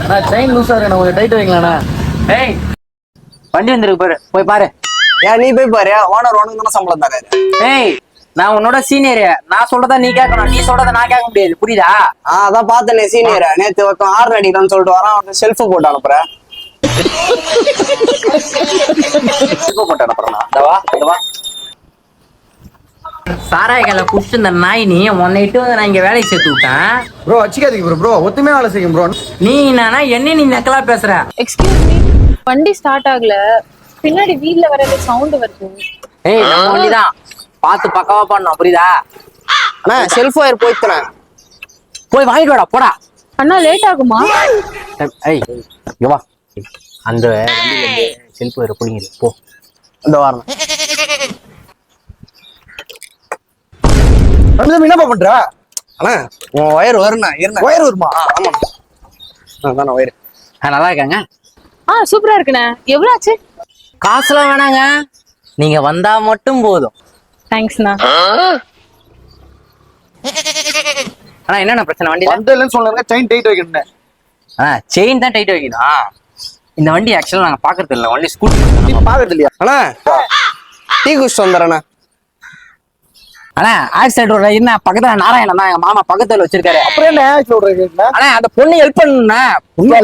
நான் செயின் லூஸா இருக்கேன், கொஞ்சம் டைட் வைங்களா? ஏய் வண்டி வந்துருக்கு பாரு, போய் பாரு. ஏன் நீ போய் பாரு, ஓனர் உனக்கு தானே சம்பளம் தராரு. ஏய் நான் உன்னோட சீனியர், நான் சொல்றதா நீ கேட்கணும், நீ சொல்றத நான் கேட்க முடியாது, புரியுதா? அதான் பார்த்தேன் சீனியர். நேத்து ஒருத்தன் ஆறு அடிக்கலாம்னு சொல்லிட்டு வரான், அவன் செல்ஃப போட்டு அனுப்புறேன். போட்டு அனுப்புறேன். சாராய கலை குடிச்சு இந்த நாய் நீ உன்னைட்டு வந்து நான் இங்க வேலைக்கு சேர்த்து விட்டேன். ப்ரோ அச்சிக்காதீங்க ப்ரோ, ஒத்துமையா வேலை செய்யும் ப்ரோ. நீ என்னன்னா என்ன நீ நக்கலா பேசுற? எக்ஸ்கியூஸ் மீ, வண்டி ஸ்டார்ட் ஆகல, பின்னாடி வீல்ல வரது சவுண்ட் வருது. ஏய் நம்ம வண்டிதான், பார்த்து பக்காவா பண்ணணும், புரியுதா? அண்ணா செல்ஃப் ஒயர் போய்த்தனேன், போய் வாங்கிட்டு வாடா போடா. அண்ணா லேட் ஆகுமா? ஏய் இங்க வா, அந்த வண்டியில செல்ஃப் வேற புடிங்கிரு போ. இந்த வாரம் என்னப்பா பண்ற? அண்ணா உன் ஒயர் வருண்ணா, ஒயர் வருமா? ஆமா அதான் ஒயர். நல்லா இருக்காங்க. சூப்பரா இருக்குண்ணே. எவ்வளவு ஆச்சு? காசுலாம் வேணாங்க, நீங்க வந்தா மட்டும் போதும். தேங்க்ஸ்ண்ணா. ஆனா என்னென்ன பிரச்சனை வண்டி? வந்ததுலன்னு சொன்னாங்க செயின் டைட் வைக்கணும். செயின் தான் டைட் வைக்கணும். இந்த வண்டி ஆக்சுவலா நாங்க பாக்குறது இல்ல, ஒன்லி ஸ்கூட்டி பாக்குறது இல்லையா? அண்ணா டீ குடிச்சிட்டு வந்துடுறேண்ணா. ஆனா ஆக்சிடென்ட் ஒரு என்ன பக்கத்துல நாராயணன் தான் எங்க மாமா பக்கத்துல வச்சிருக்காரு. அப்புறம் என்ன சொல்றீங்க? ஆனா அந்த பொண்ணு ஹெல்ப் பண்ணுண்ணா. உண்மை